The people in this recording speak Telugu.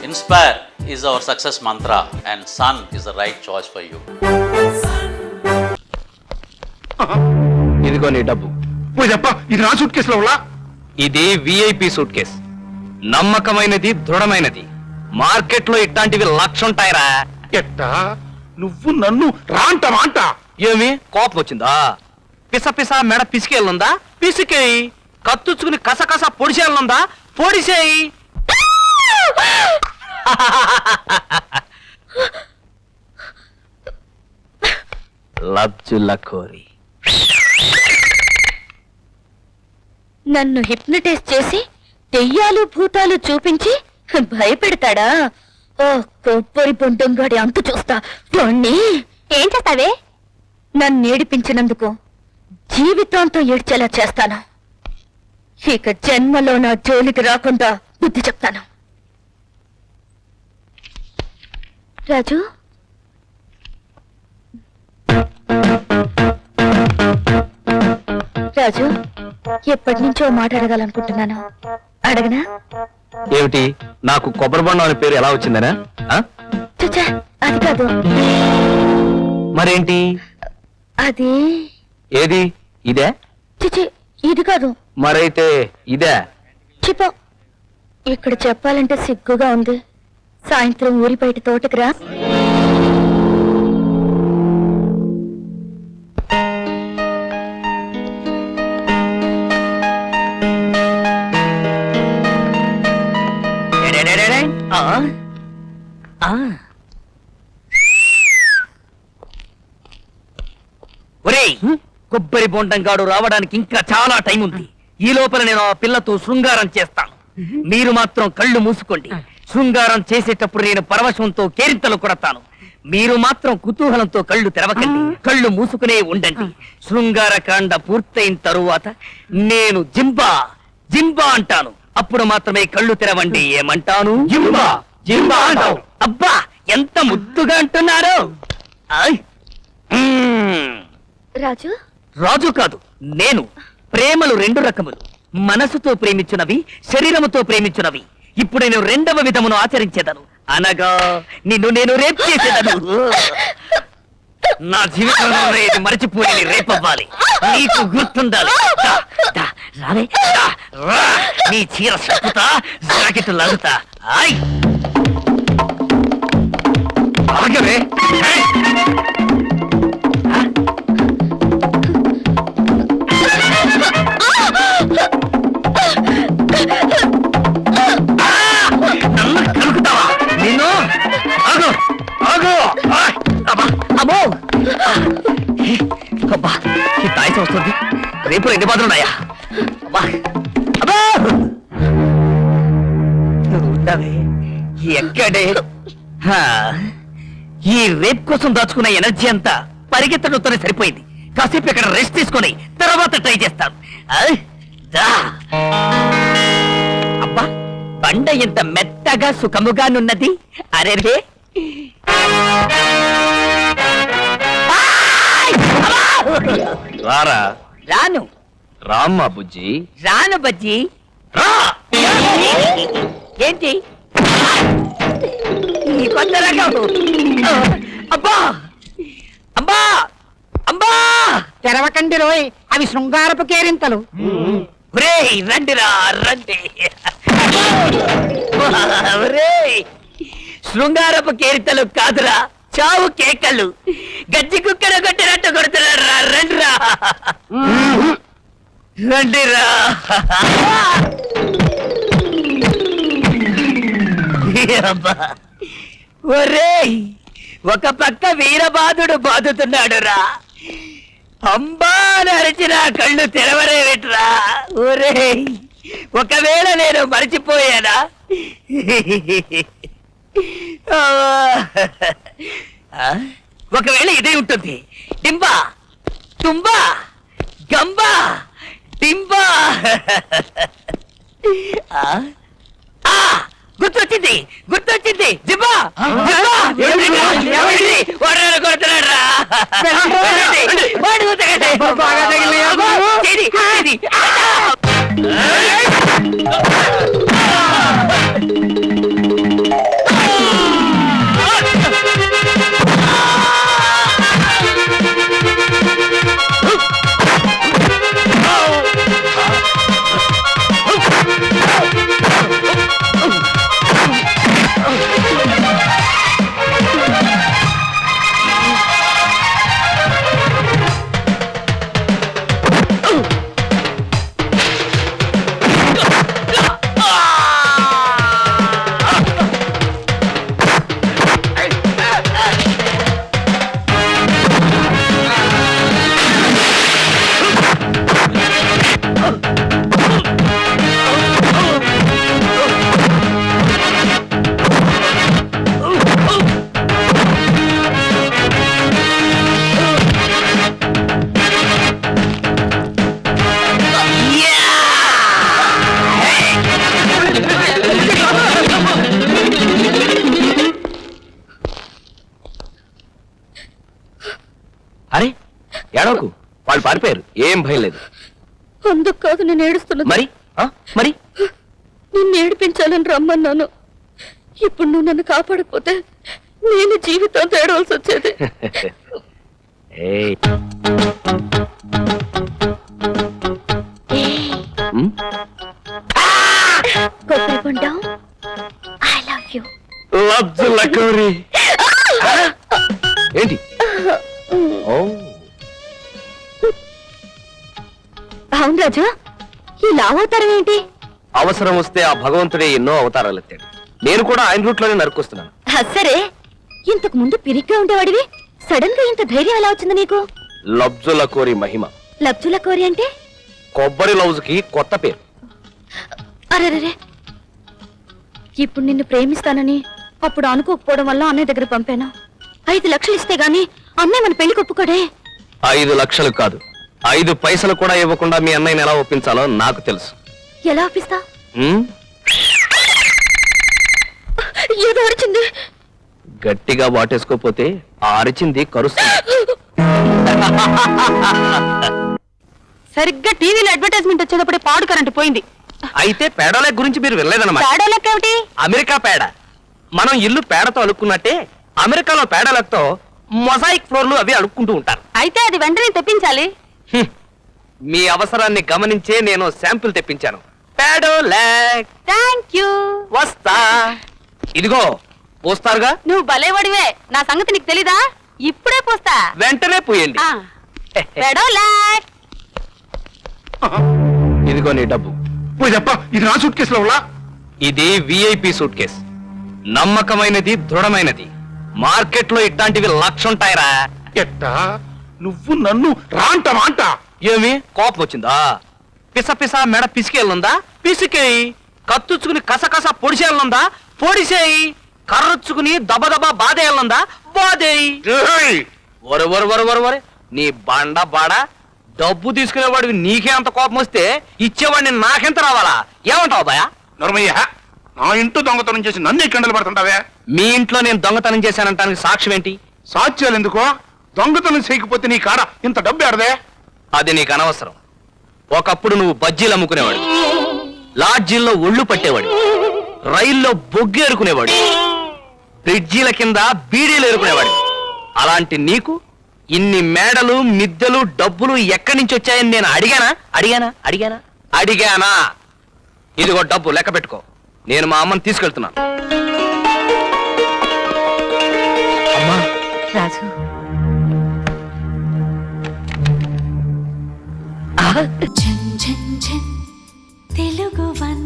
Inspire is our success mantra and Sun is the right choice for you. ఇదిగో నీ డబ్బు. ఇది నా సూట్ కేసులో ఉన్నా. ఇది విఐపి సూట్ కేస్. నమ్మకమైనది, దృఢమైనది. మార్కెట్ లో ఇట్లాంటివి 1,00,000 ఉంటాయిరా. ఎట్టా నువ్వు నన్ను రాంట ఏమి కోపం వచ్చిందా? పిస పిస మెడ పిసికేళ్ళుందా? పిసికేయి. కత్తుచ్చుకుని కసకస పొడిసేళ్ళుందా? పొడిసేయి. లబ్జులకోరి నన్ను హిప్నటైజ్ చేసి దెయ్యాలు భూతాలు చూపించి భయపెడతాడా? ఓ కొబ్బరి బొండంగాడి అంతు చూస్తా. వాణ్ణి ఏం చేస్తావే? నన్ను ఏడిపించినందుకు జీవితాంతం ఏడ్చేలా చేస్తాను. ఇక జన్మలో నా జోలికి రాకుండా బుద్ధి చెప్తాను. రాజు, రాజు, ఎప్పటి నుంచో మాట అడగాలనుకుంటున్నాను. అడగనా? ఏమిటి? నాకు కొబ్బరి బొండం అనే పేరు ఎలా వచ్చిందనా? చచ్చా, అది కాదు. మరేంటి? అది ఏది? ఇదే? చిచి, ఇది కాదు. మరైతే ఇదే? చిపో. ఇక్కడ చెప్పాలంటే సిగ్గుగా ఉంది. సాయంత్రం ఊరి బయట తోటకి రా. ఒరేయ్, కొబ్బరి బొండంగాడు రావడానికి ఇంకా చాలా టైం ఉంది. ఈ లోపల నేను ఆ పిల్లతో శృంగారం చేస్తాను. మీరు మాత్రం కళ్ళు మూసుకోండి. శృంగారం చేసేటప్పుడు నేను పరవశంతో కేరింతలు కొడతాను. మీరు మాత్రం కుతూహలంతో కళ్ళు తెరవకండి. కళ్ళు మూసుకునే ఉండండి. శృంగార కాండ పూర్తయిన తరువాత నేను జింబా జింబా అంటాను. అప్పుడు మాత్రమే కళ్ళు తెరవండి. ఏమంటాను? జింబా జింబా అంటావు. అబ్బా, ఎంత ముద్దుగా అంటున్నారు. రాజు, రాజు కాదు, నేను. ప్రేమలు 2 రకములు. మనసుతో ప్రేమించునవి, శరీరముతో ప్రేమించునవి. ఇప్పుడు నేను 2వ విధమును ఆచరించేదను. అనగా నిన్ను నేను రేప్ చేసేదను. నా జీవితంలో ఇది మరచిపోయి రేపవ్వాలి. నీకు గుర్తుండాలి. రావే, రా. నీ చీర సప్పుతా, జాకెట్ లాగుతా. ఆగవే. నన్ను కలుకుతావా? నిన్ను ఆగు ఆగు. అబ్బో, అబ్బా, ఈ తాయిసం వస్తుంది. రేపు 2 బాధలు ఉన్నాయా? అబ్బా, అబ్బా, నువ్వు ఉండవే. ఎక్కడే? ఈ రేప్ కోసం దాచుకున్న ఎనర్జీ అంతా పరిగెత్తడంతోనే సరిపోయింది. కాసేపు ఇక్కడ రెస్ట్ తీసుకొని తర్వాత ట్రై చేస్తాను. అబ్బా, బండ ఎంత మెత్తగా సుఖముగానున్నది. అరే, రారా. రాను. రామ్మా బుజ్జి. రాను బజ్జి. రా. ఏంటి ఈ కొత్త రకం? అబ్బా అబ్బా అబ్బా, తెరవకండి రోయ్, అవి శృంగారపు కేరింతలు. రండిరా రండి. శృంగారపు కేరింతలు కాదురా, చావు కేకలు. గజ్జి కుక్కర కొట్టినట్టు కొడుతున్నారా. రండిరా రండిరా. ఒరేయ్, ఒక పక్క వీరబాదుడు బాదుతున్నాడు రా. అంబా నరిచిన కళ్ళు తెరవరేవిట్రా. ఒరేయ్, ఒకవేళ నేను మరిచిపోయానా? ఒకవేళ ఇదే ఉంటుంది. డింబా తుంబా గంబా డింబా. గుర్తొచ్చింది గుర్తొచ్చింది. జిబ్బా కొడుతున్నాడు రా. ఏడవకు, వాళ్ళు పారిపోయారు, ఏం భయం లేదు. అందుకు కాదు నేను ఏడుస్తున్నది. మరి మరి నిన్ను ఏడిపించాలని రమ్మన్నాను. ఇప్పుడు నువ్వు నన్ను కాపాడకపోతే నేను జీవితంతో ఏడవలసి వచ్చేది. ఏయ్. కొబ్బరి బొండం, ఐ లవ్ యూ. లజ్జలకౌరి. ఏంటి? ఓ అవును రాజు, ఈ లావతారం ఏంటి? అవసరం వస్తే ఆ భగవంతుడే ఎన్నో అవతారాలు ఎత్తాడు. నేను కూడా ఆయన రూట్లోనే నరుకొస్తున్నాను. సరే, ఇంతకు ముందు పిరిగ్గా ఉండేవాడివి, సడన్ గా ఇంత ధైర్యం ఎలా వచ్చింది నీకు? లబ్జుల కోరి మహిమ. లబ్జుల కోరి అంటే? కొబ్బరి లౌజుకి కొత్త పేరు. అరే, ఇప్పుడు నిన్ను ప్రేమిస్తానని అప్పుడు అనుకోకపోవడం వల్ల అన్నయ్య దగ్గర పంపాను. 5 లక్షలు ఇస్తే గాని అన్నయ్య మన పెళ్లి ఒప్పుకోడే. 5 లక్షలు కాదు, 5 పైసలు కూడా ఇవ్వకుండా మీ అన్నయ్యని ఎలా ఒప్పించాలో నాకు తెలుసు. ఎలా ఒప్పిస్తా? ఉమ్? ఏదో అరిచింది. గట్టిగా వాటేసుకోపోతే ఆ అరిచింది కరుస్తుంది. సరిగ్గా టీవీలో అడ్వర్టైజ్మెంట్ వచ్చేటప్పుడే పాడు కరెంట్ పోయింది. అయితే పేడలెక్ గురించి మీరు వినలేదన్నమాట. పేడోళ్ళకేమిటి? అమెరికా పేడ. మనం ఇల్లు పేడతో అలుక్కున్నట్టే అమెరికాలో పేడలతో మొజాయిక్ ఫ్లోర్లు అవి అడుక్కుంటూ ఉంటారు. అయితే అది వెంటనే తెప్పించాలి. హ్మ్. మీ అవసరాన్ని గమనించే నేను శాంపిల్ తెప్పించాను. పేడోలెక్. Thank you. వస్తా. ఇదిగో పోస్తారుగా. నువ్వు భలేవాడివే, నా సంగతి నీకు తెలీదా? ఇప్పుడే పోస్తా. వెంటనే పోయండి. ఆ. పెడోలాక్. ఇదిగో నీ డబ్బు. పోయి చెప్ప, ఇది నా సూట్ కేసులో ఉన్నా. ఇది విఐపి సూట్ కేస్. నమ్మకమైనది, దృఢమైనది. మార్కెట్ లో ఇట్లాంటివి 1,00,000 ఉంటాయిరా. ఎట్టా నువ్వు నన్ను రాంట ఏమి కోపం వచ్చిందా? పిస పిస మెడ పిసికేళ్ళుందా? పిసికేయి. కత్తుచ్చుకుని కసకస పొడిసేళ్ళుందా? పొడిసేయి. కర్రొచ్చుకుని దబదబా బాధేయాలనుందా? బాధేయి. ఒరే ఒరే ఒరే ఒరే ఒరే, నీ బండ బాడ. డబ్బు తీసుకునేవాడికి నీకే అంత కోపం వస్తే ఇచ్చేవాడిని నాకెంత రావాలా? ఏమంటావు బాయా? నర్మయ్య, నా ఇంట్లో దొంగతనం చేసి నన్ను కండలు పడుతుంటావే. మీ ఇంట్లో నేను దొంగతనం చేశానంటానికి సాక్ష్యం ఏంటి? సాక్ష్యాలు ఎందుకో? దొంగతనం చేయకపోతే నీ కాడ ఇంత డబ్బు ఆడదే. అది నీకు అనవసరం. ఒకప్పుడు నువ్వు బజ్జీలు అమ్ముకునేవాడు, లాడ్జీల్లో ఒళ్ళు పట్టేవాడు, రైల్లో బొగ్గు ఏరుకునేవాడు, బ్రిడ్జీల కింద బీడీలు ఏరుకునేవాడు. అలాంటి నీకు ఇన్ని మేడలు, మిద్దెలు, డబ్బులు ఎక్కడి నుంచి వచ్చాయని నేను అడిగానా? ఇదిగో డబ్బు, లెక్క పెట్టుకో. నేను మా అమ్మని తీసుకెళ్తున్నాను. అమ్మా. రాజు, తెలుగు 1